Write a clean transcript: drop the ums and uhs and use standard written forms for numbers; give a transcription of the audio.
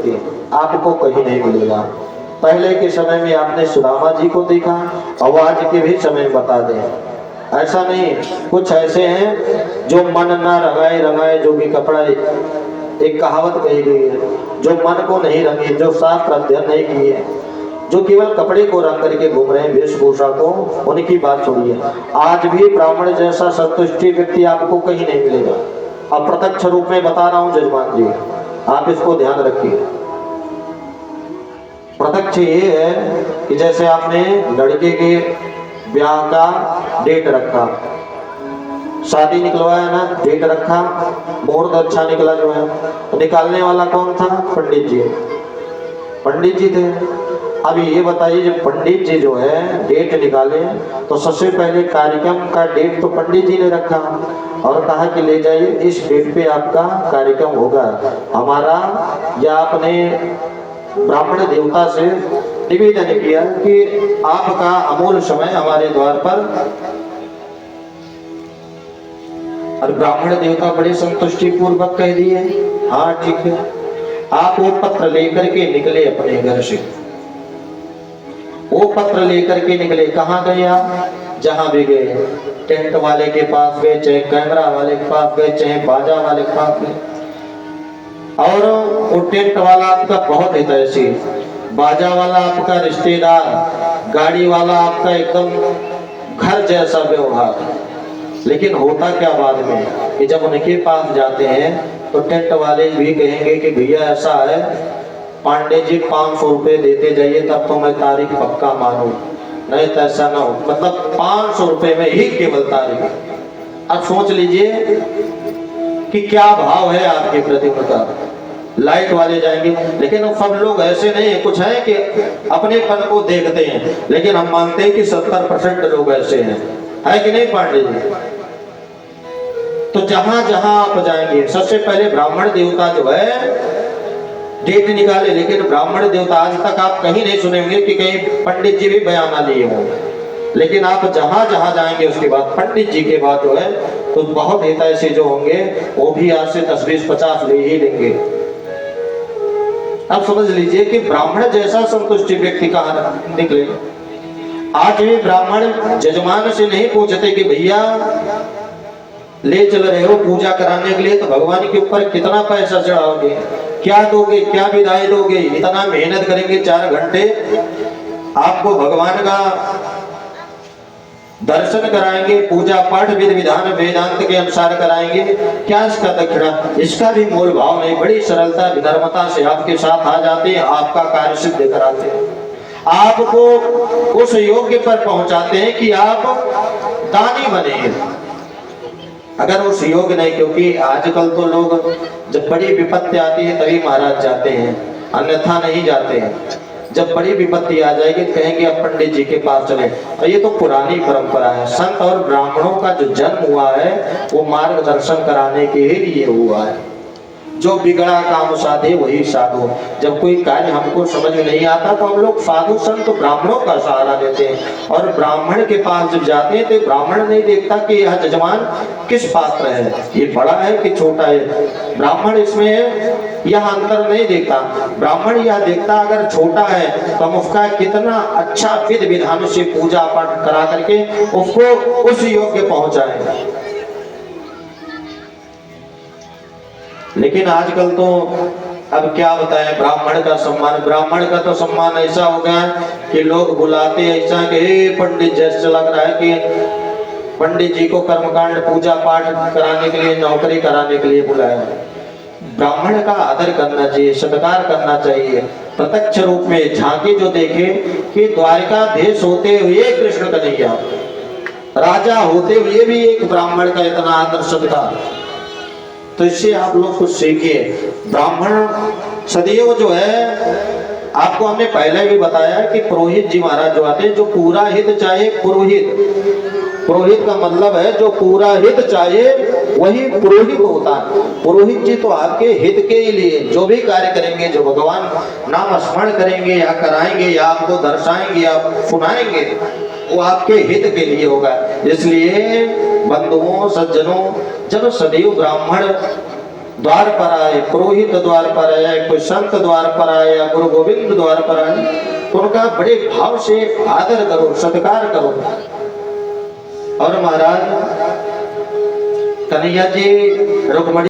व्यक्ति आपको कहीं नहीं मिलेगा। पहले के समय में आपने सुदामा जी को देखा और आज के भी समय में बता दें, ऐसा नहीं। कुछ ऐसे हैं जो मन ना रंगाए रंगाए जो भी कपड़ा, एक कहावत कही गई है, जो मन को नहीं रंगे, जो शास्त्र अध्ययन नहीं किए, जो केवल कपड़े को रंग करके घूम रहे हैं, वेशभूषा को, उनकी बात छोड़िए। आज भी ब्राह्मण जैसा संतुष्टि व्यक्ति आपको कहीं नहीं मिलेगा। अप्रत्यक्ष रूप में बता रहा हूं जजमान जी, आप इसको ध्यान रखिए। प्रत्यक्ष ये है कि जैसे आपने लड़के के ब्याह का डेट रखा, शादी निकलवाया ना, डेट रखा, मुहूर्त अच्छा निकला जो है, तो निकालने वाला कौन था? पंडित जी। पंडित जी थे। अभी ये बताइए, जब पंडित जी जो है डेट निकाले तो सबसे पहले कार्यक्रम का डेट तो पंडित जी ने रखा और कहा कि ले जाइए, इस डेट पे आपका कार्यक्रम होगा हमारा। या आपने ब्राह्मण देवता से निवेदन किया कि आपका अमूल्य समय हमारे द्वार पर, और ब्राह्मण देवता बड़े संतुष्टि पूर्वक कह दिए हाँ ठीक है। आप वो पत्र लेकर के निकले अपने घर से, वो पत्र लेकर के निकले। कहाँ गए आप? जहां भी गए, टेंट वाले के पास गए, चाहे कैमरा वाले के पास गए, चाहे बाजा वाले के पास गए, और वो टेंट वाला आपका बहुत हितैषी, बाजा वाला आपका रिश्तेदार, गाड़ी वाला आपका एकदम घर जैसा व्यवहार। लेकिन होता क्या बाद में कि जब उनके पास जाते हैं तो टेंट वाले भी कहेंगे कि भैया ऐसा है, पांडे जी 500 रुपए देते जाइए तब तो मैं तारीख पक्का मानूं, नहीं तो ऐसा ना हो। मतलब 500 रुपए में ही केवल तारीख। अब सोच लीजिए कि क्या भाव है आपके प्रति उनका। लाइट वाले जाएंगे, लेकिन सब लोग ऐसे नहीं है, कुछ है कि अपनेपन को देखते हैं, लेकिन हम मानते हैं कि 70% लोग ऐसे हैं, है कि नहीं पांडे जी? तो जहां जहां आप जाएंगे, सबसे पहले ब्राह्मण देवता जो है डेट निकाले, लेकिन ब्राह्मण देवता आज तक आप कहीं नहीं सुनेंगे कि कहीं पंडित जी भी बयाना लिए हों। लेकिन आप जहां जहां जाएंगे उसके बाद पंडित जी के बाद जो है तो बहुत हितैषी जो होंगे वो भी आज से 10, 20, 50 ले ही लेंगे। अब समझ लीजिए कि ब्राह्मण जैसा संतुष्टि व्यक्ति कहां निकले। आज भी ब्राह्मण जजमान से नहीं पूछते कि भैया ले चल रहे हो पूजा कराने के लिए, तो भगवान के ऊपर कितना पैसा चढ़ाओगे, क्या दोगे, क्या विदाई दोगे, इतना मेहनत करेंगे 4 घंटे, आपको भगवान का दर्शन कराएंगे, पूजा पाठ विधि विधान वेदांत के अनुसार कराएंगे, क्या इसका दक्षिणा? इसका भी मोल भाव नहीं, बड़ी सरलता विनम्रता से आपके साथ आ जाते हैं, आपका कार्य सिद्ध कराते हैं, आपको उस योग्य पर पहुंचाते हैं कि आप दानी बने। अगर उस योग्य नहीं, क्योंकि आजकल तो लोग जब बड़ी विपत्ति आती है तभी महाराज जाते हैं, अन्यथा नहीं जाते हैं। जब बड़ी विपत्ति आ जाएगी कहेंगे अब पंडित जी के पास चले। और ये तो पुरानी परंपरा है। संत और ब्राह्मणों का जो जन्म हुआ है वो मार्गदर्शन कराने के लिए हुआ है। जो बिगड़ा काम साधे वही साधु। जब कोई कार्य हमको समझ में नहीं आता तो हम लोग साधु संत ब्राह्मणों का सहारा लेते हैं, और ब्राह्मण के पास जब जाते हैं तो ब्राह्मण नहीं देखता कि यह जजमान किस पात्र है, ये बड़ा है कि छोटा है। ब्राह्मण इसमें यह अंतर नहीं देखता। ब्राह्मण यह देखता अगर छोटा है तो हम उसका कितना अच्छा विधि विधान से पूजा पाठ करा करके उसको उस योग्य पहुंचाएं। लेकिन आजकल तो अब क्या बताएं, ब्राह्मण का तो सम्मान ऐसा हो गया कि लोग बुलाते ऐसा कि पंडित जैसे लग रहा है कि पंडित जी को कर्मकांड पूजा पाठ कराने के लिए, नौकरी कराने के लिए बुलाया। ब्राह्मण का आदर करना चाहिए, सत्कार करना चाहिए। प्रत्यक्ष रूप में झांकी जो देखे कि द्वारिकाधीश होते हुए कृष्ण कन्हैया, राजा होते हुए भी एक ब्राह्मण का इतना आदर सत्कार, तो इससे आप लोग कुछ सीखिए। ब्राह्मण सदैव जो है, आपको हमने पहले भी बताया कि पुरोहित जी महाराज जो आते हैं, जो पूरा हित चाहे पुरोहित का मतलब है जो पूरा हित चाहे वही पुरोहित होता है। पुरोहित जी तो आपके हित के लिए जो भी कार्य करेंगे, जो भगवान नाम स्मरण करेंगे या कराएंगे या आपको दर्शाएंगे या सुनाएंगे, वो आपके हित के लिए होगा। इसलिए बंधुओं सज्जनों, जब सदैव ब्राह्मण द्वार पर आए, पुरोहित द्वार पर आया, कोई संत द्वार पर आया, गुरु गोविंद द्वार पर आए, तो उनका बड़े भाव से आदर करो, सत्कार करो। और महाराज कन्हैया जी रुक्मणी